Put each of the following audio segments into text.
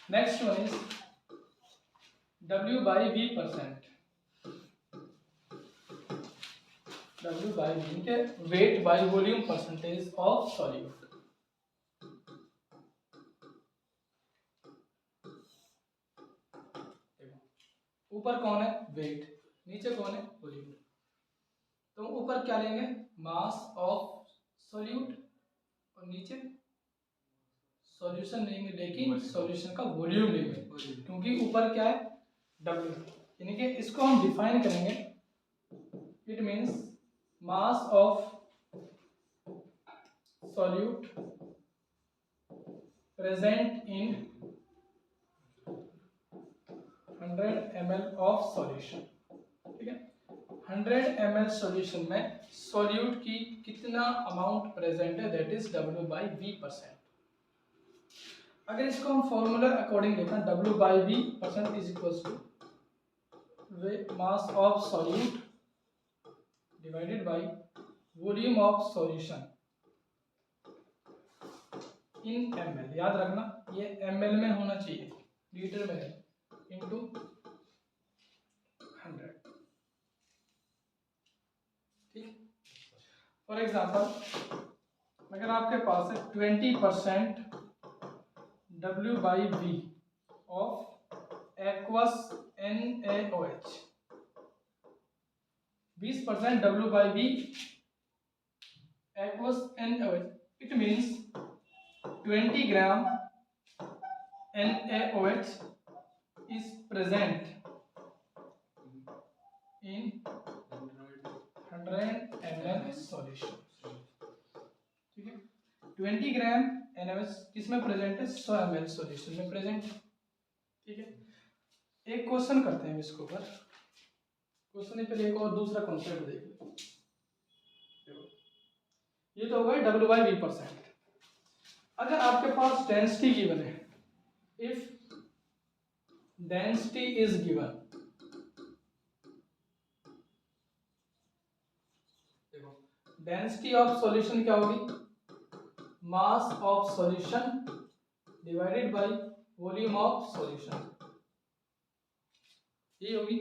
Next one is W/V%. W/V के weight by volume percentage of solute. ऊपर कौन है? वेट. नीचे कौन है? वॉल्यूम. तो ऊपर क्या लेंगे? मास ऑफ सॉल्यूट. और नीचे सॉल्यूशन लेंगे, लेकिन सॉल्यूशन का वॉल्यूम लेंगे, क्योंकि ऊपर क्या है? W. यानी कि इसको हम डिफाइन करेंगे. It means mass of solute present in 100 ml of solution. ठीक है, 100 ml सॉल्यूशन में सॉल्यूट की कितना अमाउंट प्रेजेंट है, दैट इज W/V%. अगर इसको हम फॉर्मूला अकॉर्डिंग लिखें, W/V% is equal to mass of solute divided by volume of solution in ml. याद रखना ये ml में होना चाहिए, लीटर में है, इनटू 100. ठीक. फॉर एग्जांपल अगर आपके पास है 20% W/V of aqueous NaOH, 20% W/V aqueous NaOH, it means 20 gram NaOH is present in 100 ml solution. ठीक है, 20 ग्राम NaOH किसमें प्रेजेंट है? 100 ml सॉल्यूशन में प्रेजेंट. ठीक है, एक क्वेश्चन करते हैं इसके ऊपर. क्वेश्चन पहले एक और दूसरा कॉन्सेप्ट देख लो. ये तो होगा W/V%. अगर आपके पास डेंसिटी गिवन है, इफ डेंसिटी इज गिवन, देखो डेंसिटी ऑफ सॉल्यूशन क्या होगी? Mass of solution divided by volume of solution. ये होगी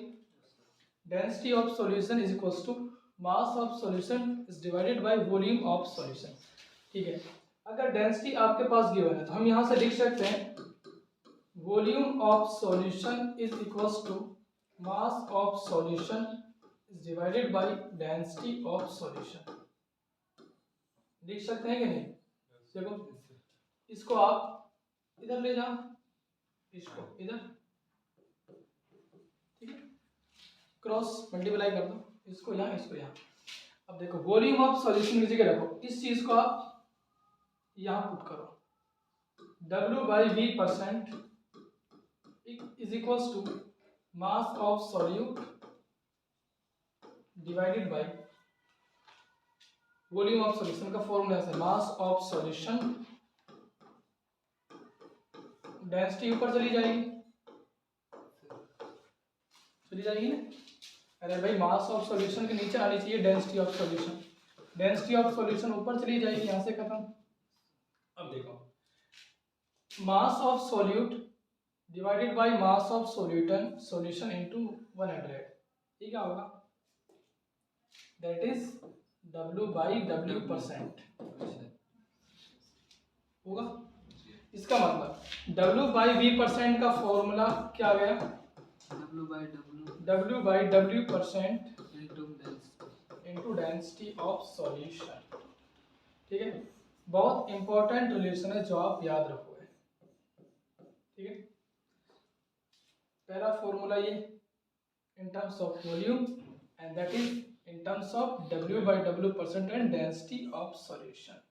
density of solution is equals to mass of solution is divided by volume of solution. ठीक है, अगर density आपके पास given है तो हम यहां से लिख सकते हैं volume of solution is equals to mass of solution is divided by density of solution. लिख सकते हैं कि नहीं? देखो इसको आप इधर ले जाओ, इसको इधर. ठीक है, क्रॉस मल्टीप्लाई कर दो, इसको यहाँ इसको यहाँ. अब देखो वॉल्यूम ऑफ सॉल्यूशन की जगह रखो, इस चीज को आप यहाँ पुट करो. W/V% is equals to mass of solute divided by volume of solution. का फॉर्मूला है मास ऑफ सॉल्यूशन, डेंसिटी ऊपर चली जाएगी ना. अरे भाई मास ऑफ सॉल्यूशन के नीचे आनी चाहिए density of solution. Density of solution ऊपर चली जाएगी, यहां से खत्म. अब देखो मास of solute divided by mass of solution into 100. ये क्या होगा? दैट इज W/W% होगा. इसका मतलब W/V% का फॉर्मूला क्या आ गया? W/W% into density of solution. ठीक है, बहुत इंपॉर्टेंट रिलेशन है जो आप याद रखोगे. ठीक है, पहला फॉर्मूला ये in terms of volume and that is in terms of W/W% and density of solution.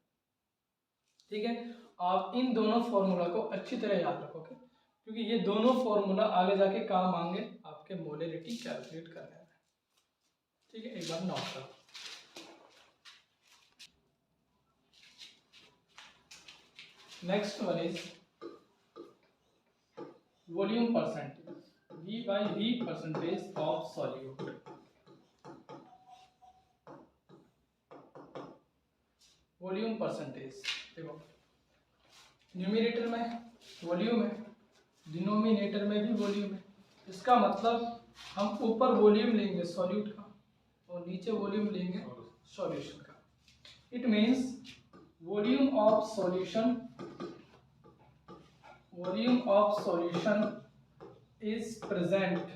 ठीक है, आप इन दोनों फॉर्मूला को अच्छी तरह याद रखोगे, क्योंकि ये दोनों फॉर्मूला आगे जाके काम आएंगे आपके मोलैरिटी कैलकुलेट करने में. ठीक है, एक बार नोट करो. Next one is volume percentage, V/V% of solute. Volume percentage देखो, न्यूमरेटर में वॉल्यूम है डिनोमिनेटर में भी वॉल्यूम है। इसका मतलब हम ऊपर वॉल्यूम लेंगे सॉल्यूट का और नीचे वॉल्यूम लेंगे सॉल्यूशन का। It means volume of solution is present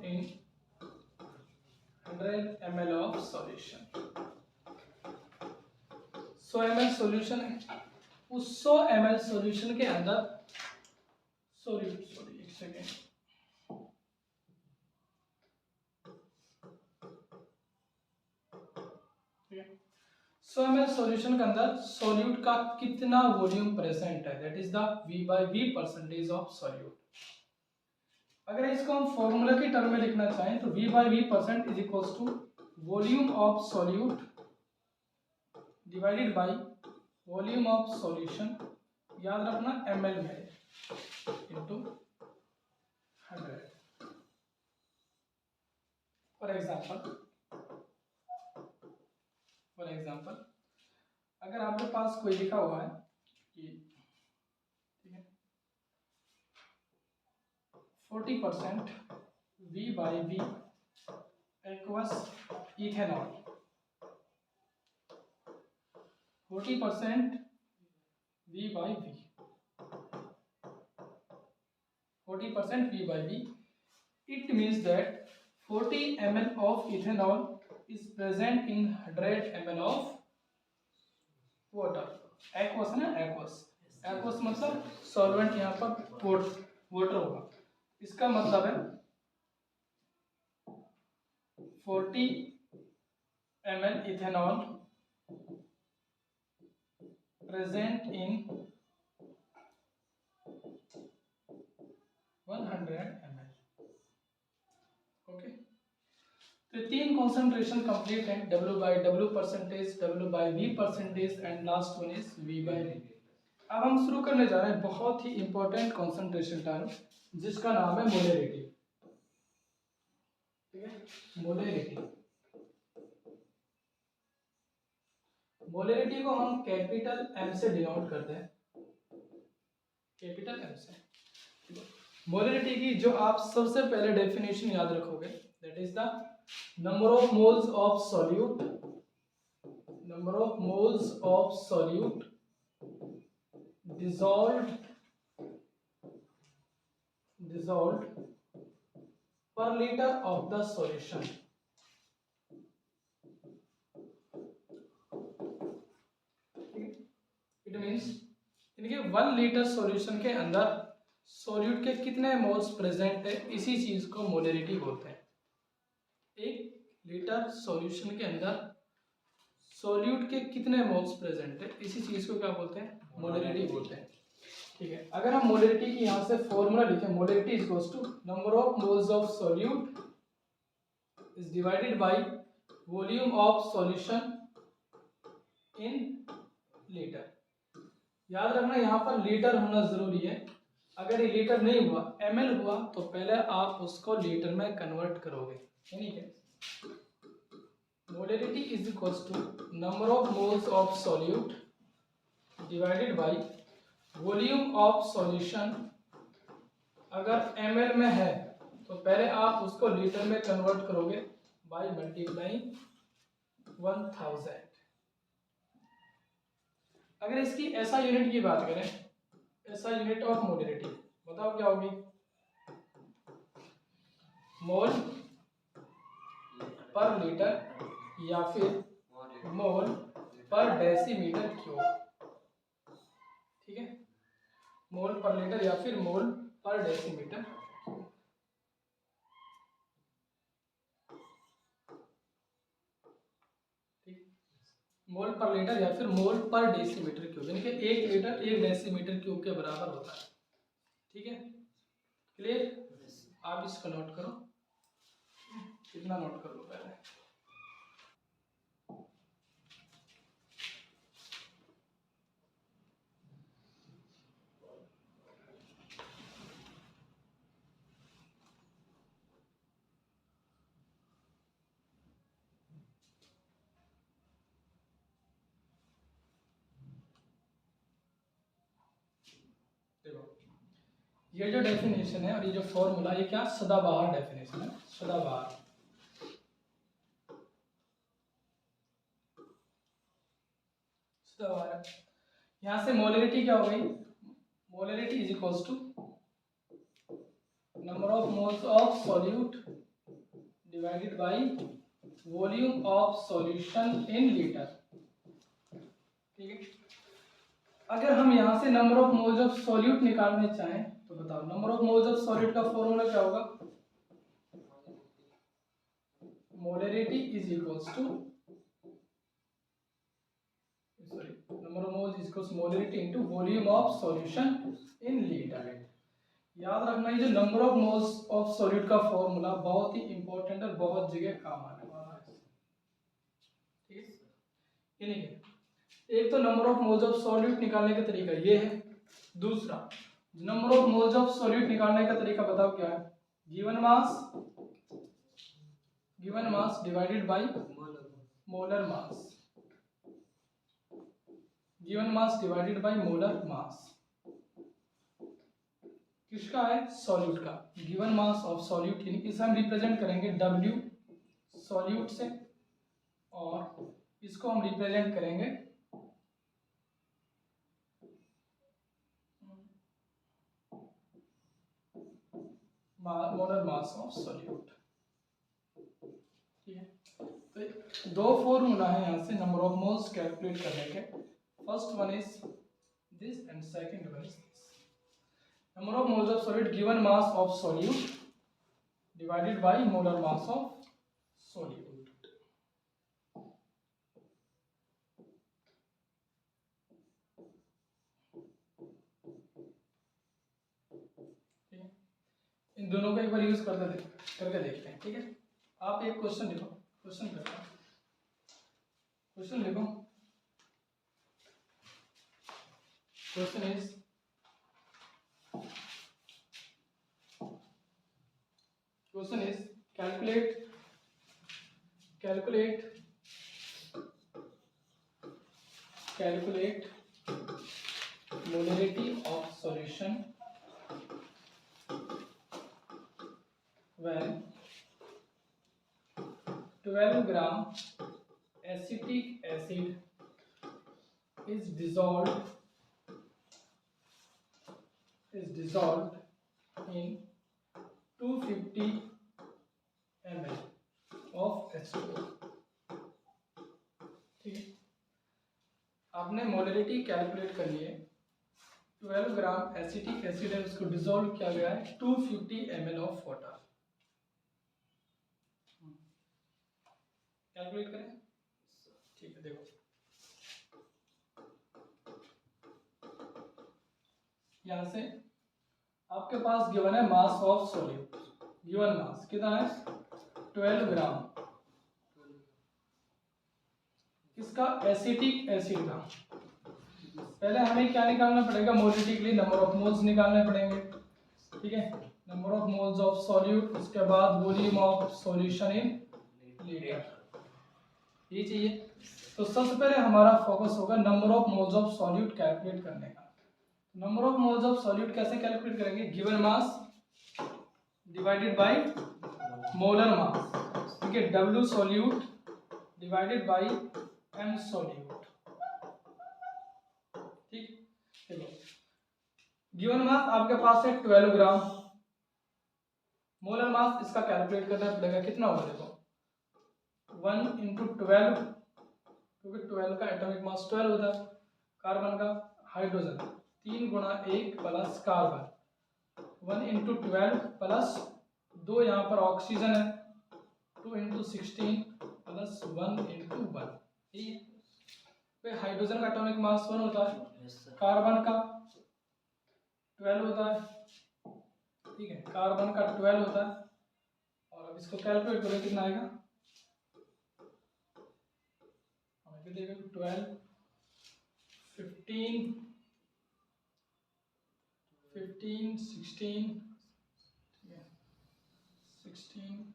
in 100 ml of solution। 100 ml solution है, उस 100 ml सॉल्यूशन के अंदर सॉरी एक सेकेंड, 100 ml सॉल्यूशन के अंदर सॉल्यूट का कितना वॉल्यूम प्रेजेंट है, that is the V by V percentage of solute. अगर इसको हम फॉर्मूला की टर्म में लिखना चाहें तो V by V percent is equals to volume of solute divided by volume of solution, याद रखना ml में है, इनटू 100। फॉर एग्जांपल अगर आपके पास कोई लिखा हुआ है कि ठीक है 40% V by V aqueous ethanol, 40% V by V, 40% V by V, it means that 40 ml of ethanol is present in 100 ml of water. Aqueous है ना, एक्वस मतलब सॉल्वेंट, यहाँ पर वाटर होगा। इसका मतलब है 40 ml ethanol present in 100 ml। Okay, तो तीन कॉन्सेंट्रेशन कंप्लीट है, W by W percentage, W by V percentage and last one is V by V। अब हम शुरू करने जा रहे हैं बहुत ही इंपॉर्टेंट कॉन्सेंट्रेशन टर्म जिसका नाम है मोलरिटी। ठीक है, मोलरिटी को हम कैपिटल M से डिनोट करते हैं, कैपिटल M से। मोलरिटी की जो आप सबसे पहले डेफिनेशन याद रखोगे, that is the number of moles of solute dissolved per liter of the solution। It means इनके 1 लीटर सॉल्यूशन के अंदर सॉल्यूट के कितने मोल्स प्रेजेंट है, इसी चीज को मोलरिटी बोलते हैं। 1 लीटर सॉल्यूशन के अंदर सॉल्यूट के कितने मोल्स प्रेजेंट है, इसी चीज को क्या बोलते हैं, मोलरिटी बोलते हैं। ठीक है, अगर हम मोलरिटी की यहाँ से फॉर्मूला लिखें, molarity is equals to number of moles of solute is divided by volume of solution in litre. याद रखना यहाँ पर लीटर होना जरूरी है, अगर ये लीटर नहीं हुआ ml हुआ तो पहले आप उसको लीटर में कन्वर्ट करोगे, यानी कि molarity is equals to number of moles of solute divided by volume of solution. अगर ml में है तो पहले आप उसको लीटर में कन्वर्ट करोगे बाय मल्टीप्लाइंग 1000। अगर इसकी SI यूनिट की बात करें, SI यूनिट ऑफ मोलरिटी बताओ क्या होगी, मोल पर लीटर या फिर मोल पर डेसीमीटर क्यूब। ठीक है, मोल पर लीटर या फिर मोल पर डेसीमीटर। ठीक, मोल पर लीटर या फिर मोल पर डेसीमीटर क्यूब, यानी कि 1 लीटर 1 डेसीमीटर क्यूब के बराबर होता है। ठीक है, क्लियर? आप इसको नोट करो, कितना नोट कर लो पहले। ये जो डेफिनेशन है और ये जो फॉर्मूला, ये क्या सदाबहार डेफिनेशन है, सदाबहार। सदाबहार। यहाँ से मोलरिटी क्या हो गई, molarity is equals to number of moles of solute divided by volume of solution in litre. ठीक है, अगर हम यहाँ से number of moles of solute निकालने चाहें तो बताओ number of moles of solute का फॉर्मूला क्या होगा, molarity is equals to number of moles is equals molarity into volume of solution in litre. याद रखना, ये जो number of moles of solute का फॉर्मूला बहुत ही इंपॉर्टेंट और बहुत जगह काम आने वाला है। ठीक है, ये नहीं है। एक तो number of moles of solute निकालने का तरीका ये है, दूसरा number of moles of solute निकालने का तरीका बताओ क्या है, given mass divided by molar mass, given mass divided by molar मास। किसका है, सॉल्यूट का। गिवन मास ऑफ सॉल्यूट यानी इसे हम रिप्रेजेंट करेंगे W सॉल्यूट से, और इसको हम रिप्रेजेंट करेंगे मोलर मास ऑफ सॉल्यूट। ठीक है, तो दो फॉर्मूला है यहाँ से नंबर ऑफ मोल्स कैलकुलेट करने के। First one is this and second one is this. Number of moles of solute given mass of solute divided by molar mass of solute. इन दोनों को एक बार यूज करके देखते हैं। ठीक है, आप एक क्वेश्चन लिखो, क्वेश्चन लिखो। Question is calculate molarity of solution when 12 gram acetic acid is dissolved in 250 ml of H2O। ठीक है, आपने मोलरिटी कैलकुलेट कर लिए, 12 ग्राम एसिटिक एसिड है, उसको डिसॉल्व किया गया है 250 ml ऑफ वाटर। कैलकुलेट करें। ठीक है, देखो यहां से आपके पास गिवन है मास ऑफ सॉल्यूट, गिवन मास कितना है 12 ग्राम, इसका एसिटिक एसिड का। पहले हमें क्या निकालना पड़ेगा, मोलरिटी के लिए नंबर ऑफ मोल्स निकालने पड़ेंगे। ठीक है, number of moles of solute, उसके बाद volume of solution in litre, ये चाहिए। तो सबसे पहले हमारा फोकस होगा number of moles of solute calculate करने का। Number of moles of solute कैसे कैलकुलेट करेंगे, given mass divided by molar मास। ठीक है, W solute divided bye M solute. ठीक, देखो गिवन मास आपके पास है 12 ग्राम, मोलर मास इसका कैलकुलेट करना पड़ेगा, कितना होगा देखो 1 इंटू 12, क्योंकि 12 का एटॉमिक मास 12 होता है। कार्बन का, हाइड्रोजन 3 गुणा 1 प्लस कार्बन 1 इंटू 12 प्लस 2 यहाँ पर ऑक्सीजन है 2 इंटू 16 प्लस 1 इंटू 1। फिर हाइड्रोजन का एटॉमिक मास 1 होता है, कार्बन का 12 होता है। ठीक है, कार्बन का 12 होता है, और अब इसको कैलकुलेट करें कितना आएगा, हमें देगा 12 15 16 16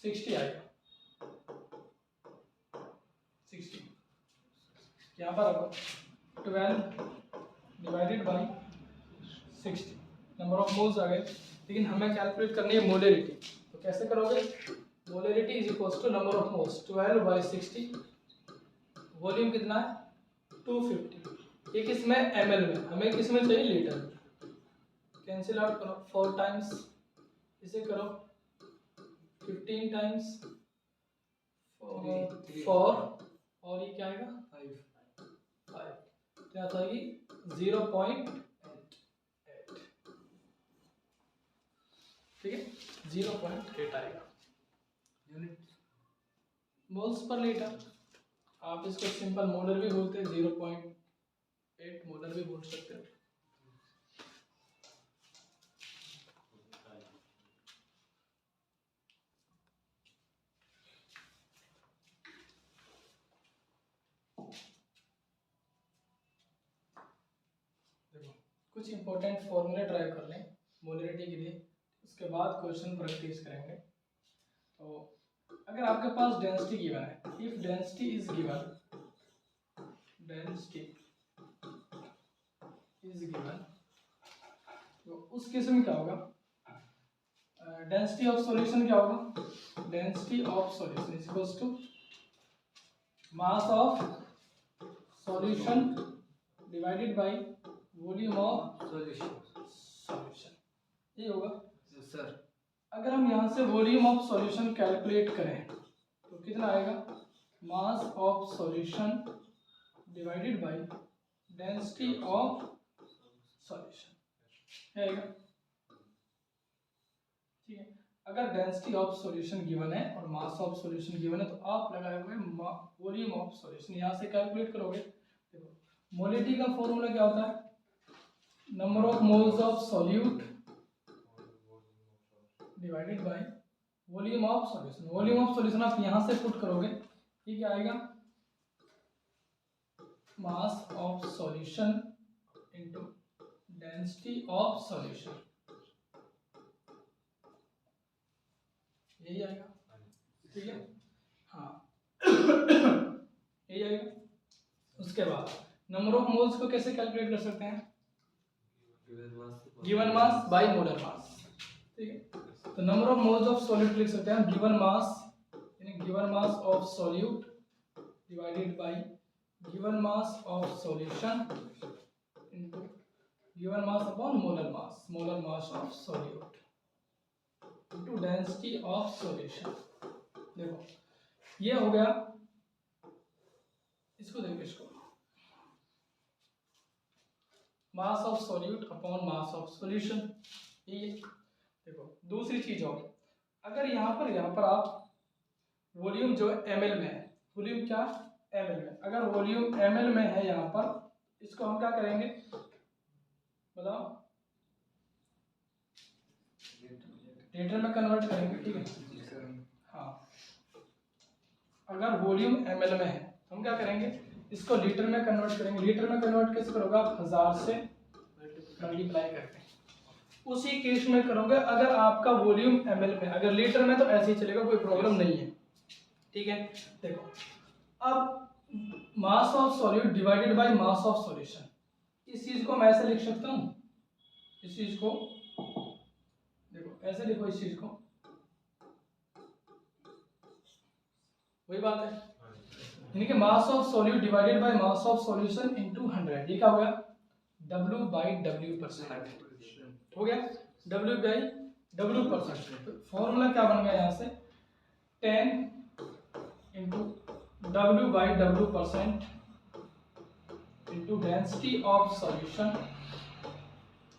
60 आएगा, 60 यहाँ पर 12 divided by 60, number of moles आ गए। लेकिन हमें कैलकुलेट करनी है मोलरिटी, तो कैसे करोगे? Molarity is equals to number of moles 12 by 60, volume कितना है 250, ये किस में ml में, हमें किस में चाहिए लीटर में। कैंसिल आउट करो 4 टाइम्स, इसे करो 15 टाइम्स 4 और ये क्या आएगा 5, क्या आता है 0.8, ठीक है 0.8 आएगा यूनिट मोल्स पर लीटर। आप इसको सिंपल मोलर भी बोलते हैं, 0.8 मोलर भी बोल सकते हो। देखो कुछ इंपॉर्टेंट फॉर्मूले ट्राई कर लें मोलरिटी के लिए, उसके बाद क्वेश्चन प्रैक्टिस करेंगे। तो अगर आपके पास डेंसिटी गिवन है, if density is given, density is given, तो उस केस में क्या होगा? डेंसिटी ऑफ सॉल्यूशन क्या होगा? Density of solution is equals to mass of solution divided by volume of solution, ये होगा सर। अगर हम यहाँ से वॉल्यूम ऑफ सॉल्यूशन कैलकुलेट करें तो कितना आएगा? मास of solution divided by density of solution आएगा, ठीक है। अगर डेंसिटी ऑफ सॉल्यूशन गिवन है और मास ऑफ सॉल्यूशन गिवन है तो आप लगाए हुए वॉल्यूम ऑफ सॉल्यूशन यहाँ से कैलकुलेट करोगे। देखो मोलिटी का फॉर्मूला क्या होता है? Number of moles of solute divided by volume of solution. Volume of solution आप यहाँ से पुट करोगे, ये क्या आएगा? मास of solution into density of solution, यही आएगा, ठीक है हाँ यही आएगा। उसके बाद नंबर ऑफ मोल्स को कैसे कैलकुलेट कर सकते हैं? गिवन मास बाय मोलर मास, ठीक है। तो number of moles of solute लिख सकते हैं गिवन मास, यानी given mass of solute divided bye given mass of solution into given mass upon molar mass of solute into density of solution. देखो ये हो गया, इसको देखो, इसको मास of solute upon mass of solution, ये देखो। दूसरी चीज और, अगर यहाँ पर आप वॉल्यूम जो ml में है, वॉल्यूम क्या ml में, अगर वॉल्यूम ml में है यहाँ पर, इसको हम क्या करेंगे बताओ? लीटर में कन्वर्ट करेंगे, ठीक है हाँ। अगर वॉल्यूम ml में है तो हम क्या करेंगे? इसको लीटर में कन्वर्ट करेंगे। लीटर में कन्वर्ट कैसे करोगे आप? 1000 से मल्टीप्लाई करके उसी केस में करोगे अगर आपका वॉल्यूम ml में। अगर लीटर में तो ऐसे ही चलेगा, कोई प्रॉब्लम नहीं है, ठीक है। देखो अब मास of solute divided by mass of solution, इस चीज को मैं ऐसे लिख सकता हूँ, इस चीज को देखो ऐसे लिखो, इस चीज को, वही बात है, यानी कि मास of solute divided by mass of solution into 100, ये क्या हो गया? W बाई W% हो गया, W बाई W%। फॉर्मूला क्या बन गया यहाँ से? 10 into W by W% into density of solution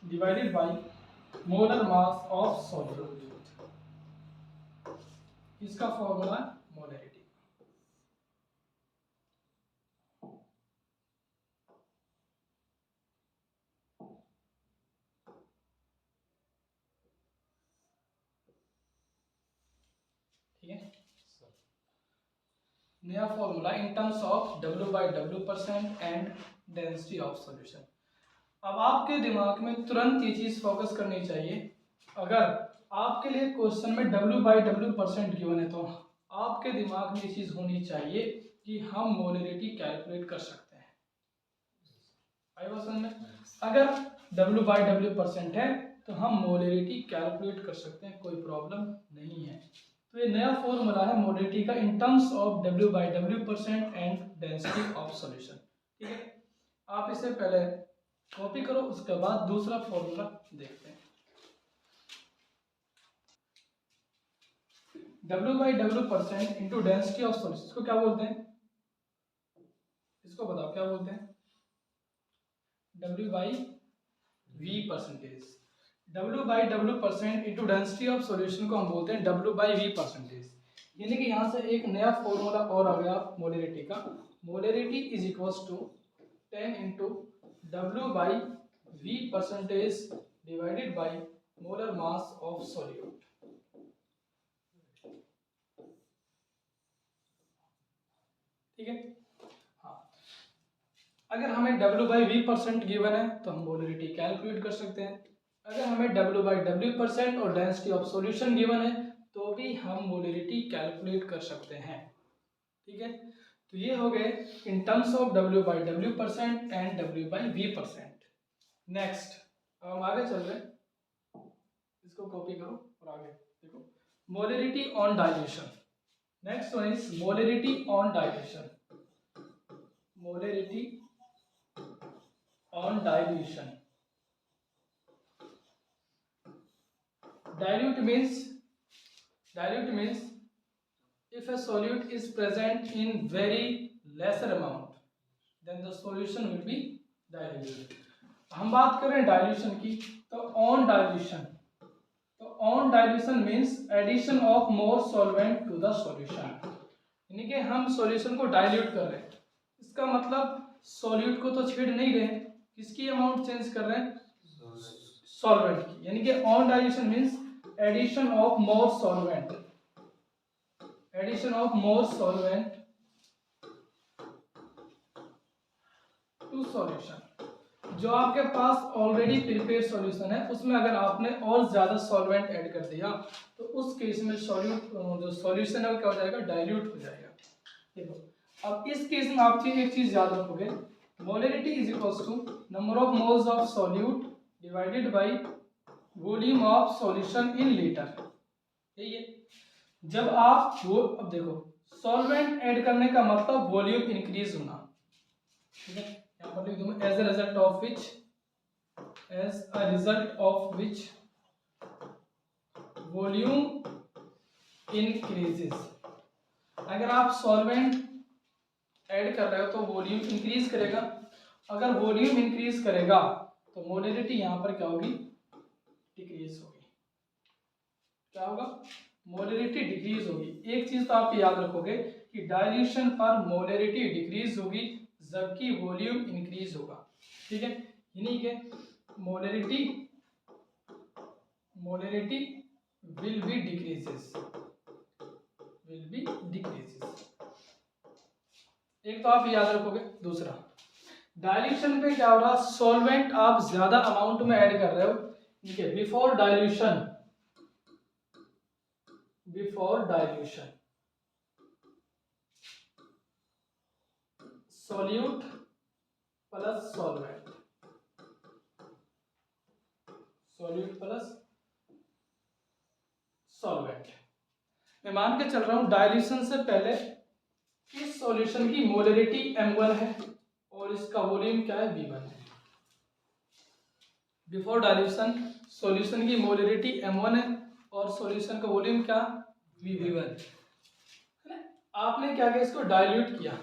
divided by molar mass of solute, इसका फॉर्मूला मोलरिटी। ठीक है, नया formula in terms of W by W% and density of solution. अब आपके दिमाग में तुरंत ये चीज फोकस करनी चाहिए, अगर आपके लिए क्वेश्चन में W बाई W% गिवन है तो आपके दिमाग में ये चीज होनी चाहिए कि हम मोलरिटी कैलकुलेट कर सकते हैं। आई बात समझ में। अगर W/W% है तो हम मोलरिटी कैलकुलेट कर सकते हैं, कोई प्रॉब्लम नहीं है। तो ये नया फॉर्मूला है मोलरिटी का in terms of W/W% and density of solution. ठीक है, आप इसे पहले कॉपी करो, उसके बाद दूसरा फॉर्मूला देखते हैं। W/W% into density of solution, इसको क्या बोलते हैं, इसको बताओ क्या बोलते हैं। W/V%। W/W% into density of solution को हम बोलते हैं W/V%। यानी कि यहाँ से एक नया फॉर्मूला और आ गया मोलरिटी का। Molarity is equals to 10 into W/V% divided by molar mass of solute. ठीक है, हाँ, अगर हमें W/V% गिवन है तो हम मोलरिटी कैलकुलेट कर सकते हैं। अगर हमें W/W% और डेंसिटी ऑफ सॉल्यूशन गिवन है तो भी हम मोलरिटी कैलकुलेट कर सकते हैं। ठीक है, तो ये हो गए in terms of W/W% and W/V%। Next, अब हम आगे चल रहे हैं, इसको कॉपी करो और आगे देखो, molarity on dilution. Next one is molarity on dilution. Molarity on dilution. Dilute means if a solute is present in very lesser amount then the solution will be diluted. हम बात करें डाइल्यूशन की, तो on dilution means addition of more solvent to the solution। यानी कि हम solution को dilute कर रहे हैं, इसका मतलब सॉल्यूट को तो छेड़ नहीं रहे, किसकी अमाउंट चेंज कर रहे हैं, सॉल्वेंट की। यानी कि on dilution means addition of more solvent, addition of more solvent to solution. जो आपके पास ऑलरेडी प्रिपेयर सॉल्यूशन है उसमें अगर आपने और ज्यादा सॉल्वेंट ऐड कर दिया तो उस केस में जो सॉल्यूशन है वो क्या हो जाएगा, डाइल्यूट हो जाएगा। देखो, अब इस केस में आप एक चीज याद रखोगे, molarity is equals to number of moles of solute divided by volume of solution in litre. यही है, जब आप वो, अब देखो सॉल्वेंट ऐड करने का मतलब वॉल्यूम इंक्रीज होना। ठीक है, यहाँ पर लिख दूंगा as a result of which volume increases. अगर आप सॉल्वेंट ऐड कर रहे हो तो वॉल्यूम इंक्रीज करेगा, अगर वॉल्यूम इंक्रीज करेगा तो मोलरिटी यहाँ पर क्या होगी, डिक्रीज होगी। क्या होगा, मोलरिटी डिक्रीज होगी। एक चीज तो आप याद रखोगे कि डाइल्यूशन पर मोलरिटी डिक्रीज होगी जबकि वॉल्यूम इंक्रीज होगा। ठीक है, यानी कि मोलरिटी विल बी डिक्रीजेस, एक तो आप याद रखोगे। दूसरा, डाइल्यूशन पे क्या हो रहा, सॉल्वेंट आप ज्यादा अमाउंट में ऐड कर रहे हो। ठीक है, before dilution solute plus solvent, मैं मान के चल रहा हूं डाइल्यूशन से पहले इस सॉल्यूशन की मोलरिटी m1 है और इसका वॉल्यूम क्या है, v1 है। बिफोर डाइल्यूशन सॉल्यूशन की मोलरिटी m1 है और सॉल्यूशन का वॉल्यूम क्या, v1। आपने क्या किया, इसको डाइल्यूट किया,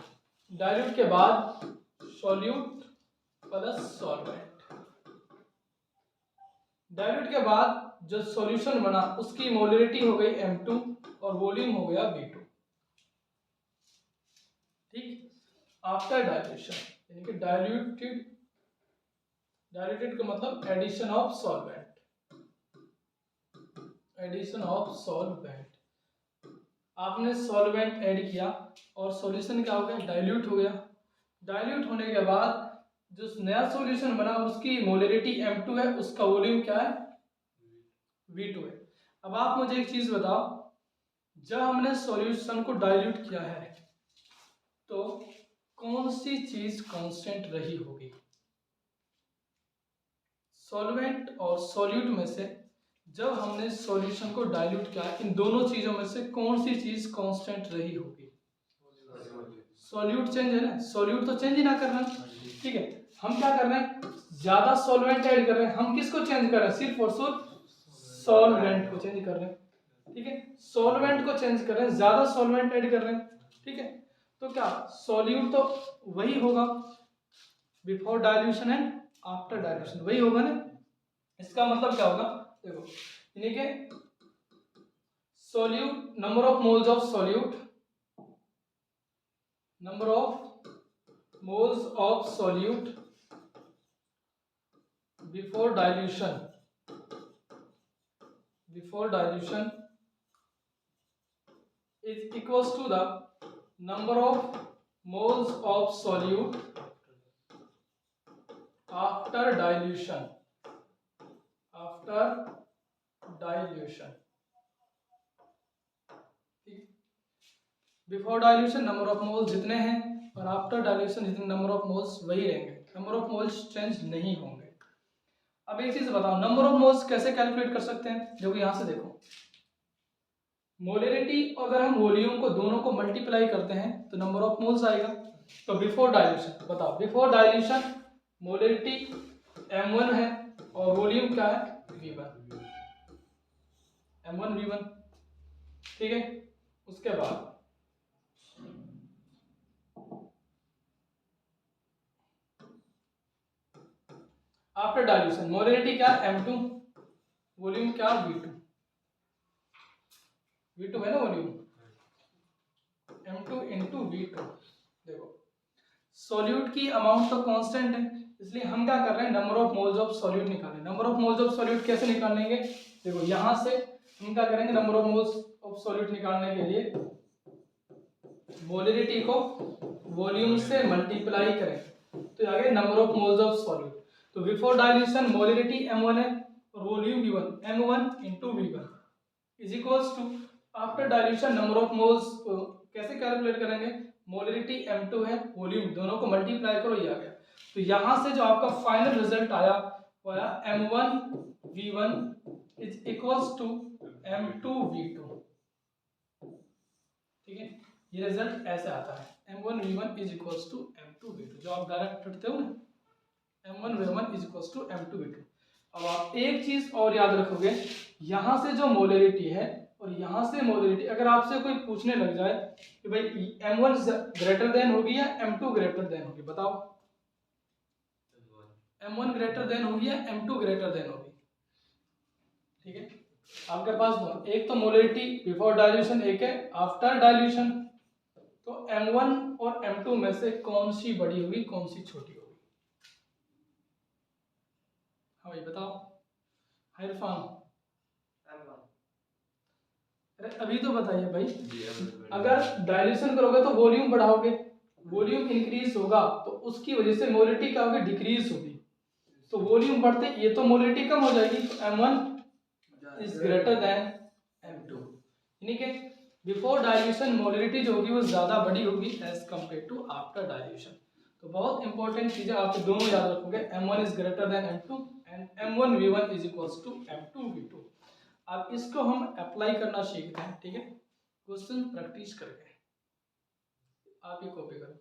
डाइल्यूट के बाद सॉल्यूट प्लस सॉल्वेंट, डाइल्यूट के बाद जो सॉल्यूशन बना उसकी मोलरिटी हो गई m2 और वॉल्यूम हो गया v2। ठीक, आफ्टर डाइल्यूशन, यानी कि डाइल्यूटेड का मतलब एडिशन ऑफ सॉल्वेंट, आपने सॉल्वेंट ऐड किया और सॉल्यूशन क्या हो गया, डाइल्यूट हो गया। डाइल्यूट होने के बाद जो नया सॉल्यूशन बना उसकी मोलरिटी m2 है, उसका वॉल्यूम क्या है, v2 है। अब आप मुझे एक चीज बताओ, जब हमने सॉल्यूशन को डाइल्यूट किया है तो कौन सी चीज कांस्टेंट रही होगी, सॉल्वेंट और सॉल्यूट में से जब हमने सॉल्यूशन को डाइल्यूट किया, इन दोनों चीजों में से कौन सी चीज कांस्टेंट रही होगी? सॉल्यूट चेंज है ना, सॉल्यूट तो चेंज ही ना करना, ठीक है। हम क्या कर रहे हैं, ज्यादा सॉल्वेंट ऐड कर रहे हैं। हम किसको चेंज कर रहे हैं? सिर्फ और सिर्फ सॉल्वेंट को चेंज कर रहे हैं, ठीक है। सॉल्वेंट को चेंज कर रहे हैं, ज्यादा सॉल्वेंट ऐड कर रहे हैं, ठीक है। तो क्या सॉल्यूट तो वही होगा, before dilution and after dilution वही होगा ना। इसका मतलब क्या होगा, देखो यानी कि solute, number of moles of solute, number of moles of solute before dilution is equals to the number of moles of solute after dilution. Before dilution number of moles जितने हैं और आफ्टर डाइल्यूशन जितने number of moles वही रहेंगे, number of moles change नहीं होंगे। अब एक चीज बताओ, नंबर ऑफ मोल्स कैसे कैलकुलेट कर सकते हैं? जो कि यहां से देखो, मोलरिटी अगर हम वॉल्यूम को दोनों को मल्टीप्लाई करते हैं तो नंबर ऑफ मोल्स आएगा। तो बिफोर डाइल्यूशन बताओ, बिफोर डाइल्यूशन मोलरिटी m1 है और वॉल्यूम क्या है? v1, m1 v1, ठीक है। उसके बाद आफ्टर डाइल्यूशन मोलरिटी क्या? m2, वॉल्यूम क्या? v2, v2 है ना वॉल्यूम, m2 इंटू v2। देखो सॉल्यूट की अमाउंट तो कांस्टेंट है, इसलिए हम क्या कर रहे हैं, number of moles of solute निकाल रहे हैं। Number of moles of solute कैसे निकालेंगे? देखो यहां से हम क्या करेंगे, number of moles of solute निकालने के लिए मोलरिटी को वॉल्यूम से मल्टीप्लाई करें तो आ गया number of moles of solute. तो बिफोर डाइल्यूशन मोलरिटी m1 है और volume v1, m1 into v1 is equals to after dilution number of moles कैसे कैलकुलेट करेंगे? मोलरिटी m2 है, वॉल्यूम दोनों को मल्टीप्लाई करो, ये आ गया। तो यहां से जो आपका फाइनल रिजल्ट आया वो आया m1 v1 is equals to m2 v2, ठीक है। ये रिजल्ट ऐसे आता है m1 v1 is equals to m2 v2, जो आप डायरेक्ट करते हो ना, m1 v1 is equals to m2 v2। अब आप एक चीज और याद रखोगे, यहां से जो मोलरिटी है और यहां से मोलरिटी, अगर आपसे कोई पूछने लग जाए कि भाई m1 ग्रेटर देन होगी या m2 ग्रेटर देन होगी, बताओ m1 ग्रेटर देन होगी या m2 ग्रेटर देन होगी, ठीक है। आपके पास दो, एक तो मोलरिटी बिफोर डाइल्यूशन, एक है आफ्टर डाइल्यूशन। तो m1 और m2 में से कौन सी बड़ी होगी, कौन सी छोटी होगी? हाँ भाई बताओ, इरफान। अरे अभी तो बताइए भाई, अगर डाइल्यूशन करोगे तो वॉल्यूम बढ़ाओगे, वॉल्यूम इंक्रीज होगा तो उसकी वजह से मोलरिटी क्या होगी, डिक्रीज होगी। तो वॉल्यूम बढ़ते ये तो मोलरिटी कम हो जाएगी, तो m1 is greater than m2, यानी कि बिफोर डाइल्यूशन मोलरिटी जो होगी वो ज्यादा बड़ी होगी as compare to after dilution. तो बहुत इंपॉर्टेंट चीजें आप दोनों याद रखोगे, m1 is greater than m2 and m1 v1 is equals to m2 v2। अब इसको हम अप्लाई करना सीखते हैं, ठीक है। क्वेश्चन प्रैक्टिस करके आप ये कॉपी करो।